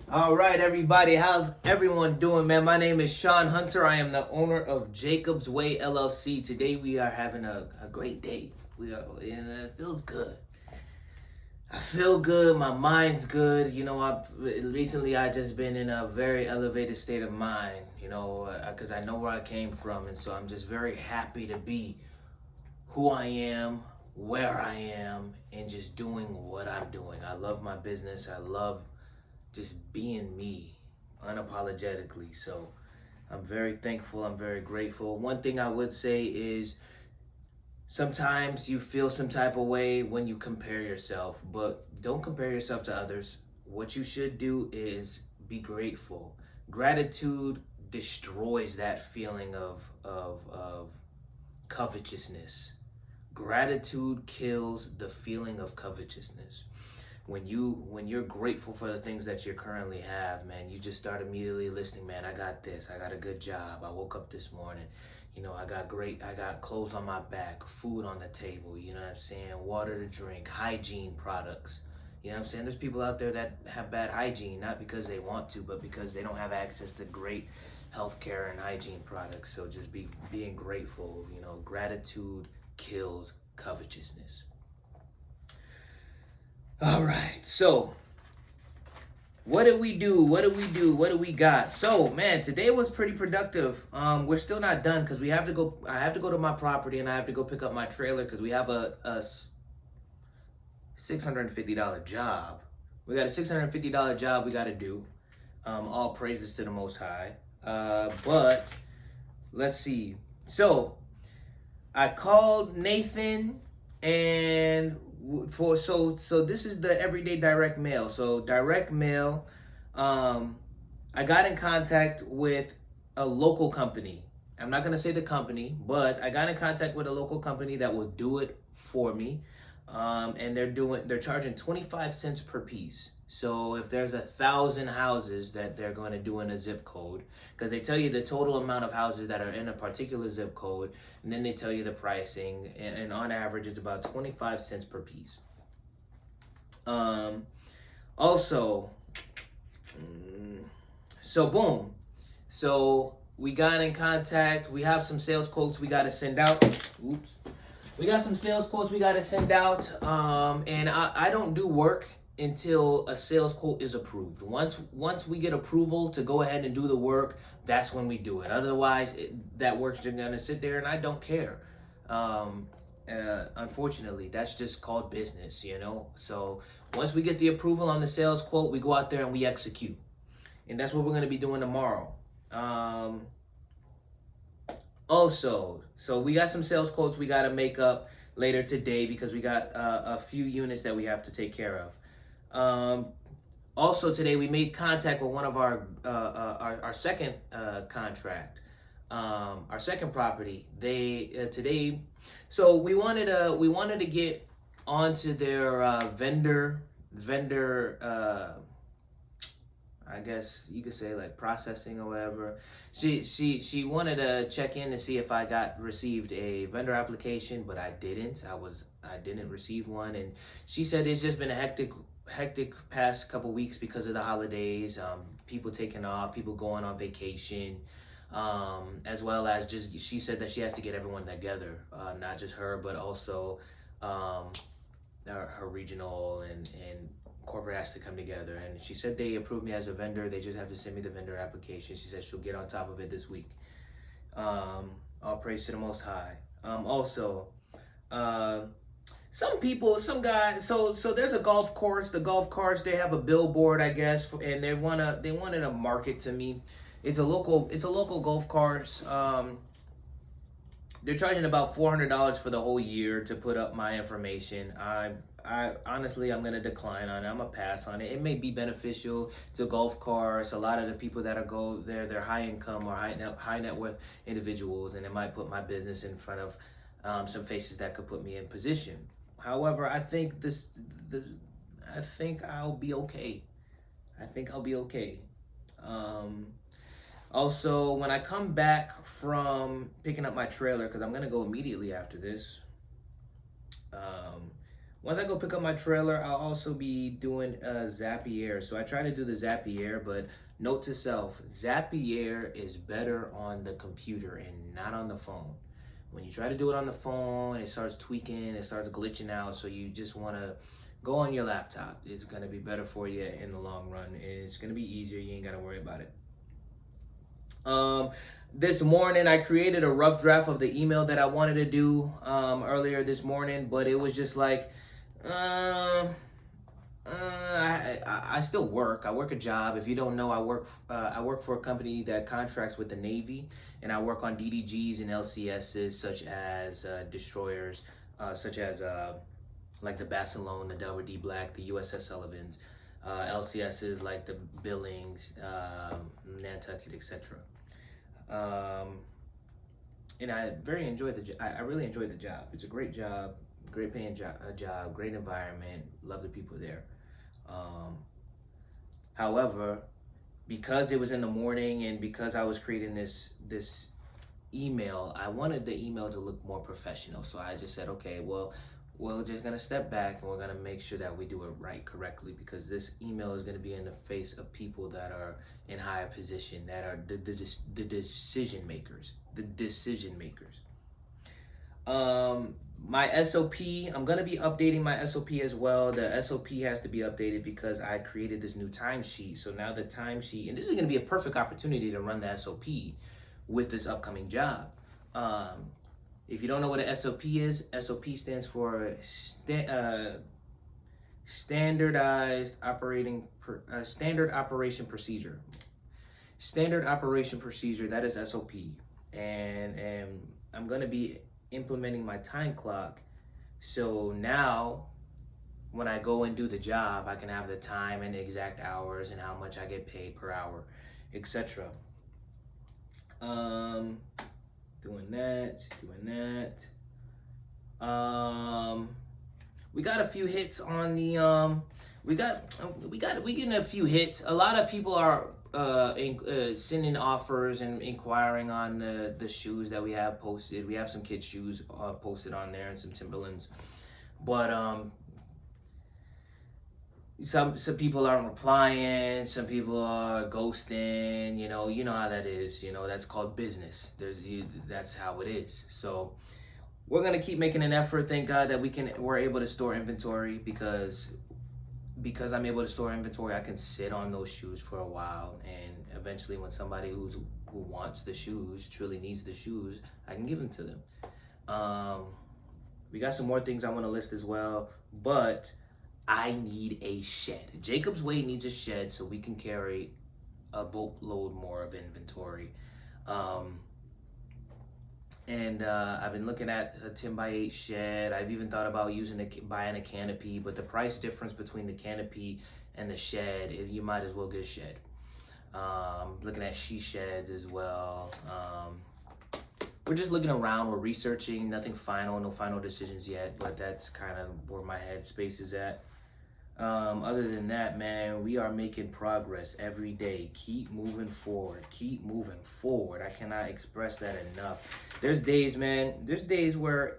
All right, everybody. How's everyone doing, man? My name is Sean Hunter. I am the owner of Jacob's Way LLC. Today we are having a great day. And it feels good. I feel good. My mind's good. I just been in a very elevated state of mind. Because I know where I came from, and so I'm just very happy to be who I am, where I am, and just doing what I'm doing. I love my business. I love just being me unapologetically. So I'm very thankful. I'm very grateful. One thing I would say is sometimes you feel some type of way when you compare yourself, but don't compare yourself to others. What you should do is be grateful. Gratitude destroys that feeling of covetousness. Gratitude kills the feeling of covetousness. When you're grateful for the things that you currently have, man, you just start immediately listing, man, I got this, I got a good job, I woke up this morning, I got clothes on my back, food on the table, you know what I'm saying, water to drink, hygiene products. You know what I'm saying? There's people out there that have bad hygiene, not because they want to, but because they don't have access to great healthcare and hygiene products. So just being grateful, gratitude kills covetousness. All right. So, what did we do? What did we do? What do we got? So, man, today was pretty productive. We're still not done because we have to go. I have to go to my property and I have to go pick up my trailer because we have a $650 job. We got a $650 job we got to do. All praises to the Most High. But let's see. So, I called Nathan and so this is the everyday direct mail. So direct mail, I got in contact with a local company. I'm not gonna say the company, but I got in contact with a local company that will do it for me. And they're charging 25 cents per piece. So if there's 1,000 houses that they're going to do in a zip code, because they tell you the total amount of houses that are in a particular zip code, and then they tell you the pricing, and on average it's about 25 cents per piece. Um, Also, so boom, so we got in contact. We have some sales quotes we got to send out. Oops. We got some sales quotes we got to send out. And I don't do work until a sales quote is approved. Once we get approval to go ahead and do the work, that's when we do it. Otherwise, that work's just gonna sit there, and I don't care. Unfortunately, that's just called business. So once we get the approval on the sales quote, we go out there and we execute, and that's what we're gonna be doing tomorrow. Um, so we got some sales quotes we got to make up later today because we got a few units that we have to take care of. Also today we made contact with one of our second contract, our second property. They today, so we wanted to get onto their vendor. I guess you could say like processing or whatever. She wanted to check in to see if I got received a vendor application, but I didn't. I didn't receive one, and she said it's just been a hectic past couple weeks because of the holidays. People taking off, people going on vacation, as well as just she said that she has to get everyone together, not just her, but also um, her regional and corporate has to come together. And she said they approved me as a vendor. They just have to send me the vendor application. She said she'll get on top of it this week. All praise to the Most High. Also, uh, some people, some guys. So there's a golf course. The golf course, they have a billboard, I guess, and they wanted to market to me. It's a local golf course. They're charging about $400 for the whole year to put up my information. I honestly, I'm gonna decline on it. I'm gonna pass on it. It may be beneficial to golf carts. A lot of the people that are go there, they're high income or high net worth individuals, and it might put my business in front of some faces that could put me in position. However, I think I'll be okay. I think I'll be okay. Um, Also, when I come back from picking up my trailer, because I'm gonna go immediately after this, um, once I go pick up my trailer, I'll also be doing Zapier. So I try to do the Zapier, but note to self, Zapier is better on the computer and not on the phone. When you try to do it on the phone, it starts tweaking, it starts glitching out. So you just want to go on your laptop. It's going to be better for you in the long run. It's going to be easier. You ain't got to worry about it. This morning I created a rough draft of the email that I wanted to do earlier this morning, but it was just like, I still work. I work a job. If you don't know, I work for a company that contracts with the Navy, and I work on DDGs and LCSs such as destroyers, such as like the Barcelona, the Delaware D. Black, the USS Sullivans, LCSs like the Billings, Nantucket, etc. And I very enjoyed I really enjoyed the job. It's a great job, great paying job, great environment. Love the people there. However, because it was in the morning and because I was creating this email, I wanted the email to look more professional. So I just said, okay, well, we're just gonna step back and we're gonna make sure that we do it right, correctly, because this email is gonna be in the face of people that are in higher position, that are the decision makers, My SOP, I'm gonna be updating my SOP as well. The SOP has to be updated because I created this new timesheet. So now the timesheet, and this is gonna be a perfect opportunity to run the SOP with this upcoming job. If you don't know what an SOP is, SOP stands for standardized standard operation procedure. Standard operation procedure, that is SOP. And I'm gonna be implementing my time clock. So now when I go and do the job, I can have the time and the exact hours and how much I get paid per hour, etc. Doing that. We got a few hits on the we getting a few hits. A lot of people are sending offers and inquiring on the shoes that we have posted. We have some kids shoes posted on there and some Timberlands, but some people aren't replying, some people are ghosting, you know how that is, that's called business. That's how it is. So we're gonna keep making an effort. Thank God that we're able to store inventory, because I'm able to store inventory, I can sit on those shoes for a while, and eventually when somebody who wants the shoes, truly needs the shoes, I can give them to them. We got some more things I want to list as well, but I need a shed. Jacob's Way needs a shed so we can carry a boatload more of inventory. And I've been looking at a 10x8 shed. I've even thought about buying a canopy, but the price difference between the canopy and the shed, you might as well get a shed. Looking at she sheds as well. We're just looking around, we're researching, nothing final, no final decisions yet, but that's kind of where my headspace is at. Other than that, man, we are making progress every day. Keep moving forward. I cannot express that enough. There's days, man, where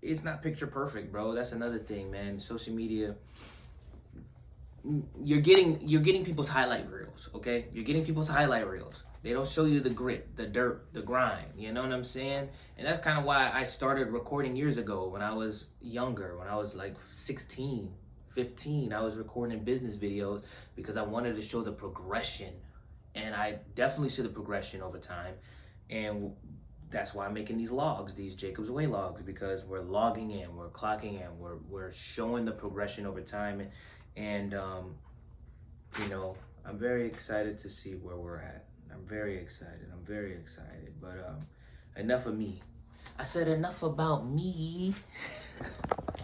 it's not picture perfect, bro. That's another thing, man. Social media, you're getting people's highlight reels, okay? You're getting people's highlight reels. They don't show you the grit, the dirt, the grind. You know what I'm saying? And that's kind of why I started recording years ago when I was younger, when I was like 16, 15. I was recording business videos because I wanted to show the progression. And I definitely see the progression over time. And that's why I'm making these logs, these Jacob's Way logs, because we're logging in, we're clocking in, we're showing the progression over time. And, I'm very excited to see where we're at. I'm very excited. But enough of me. I said enough about me.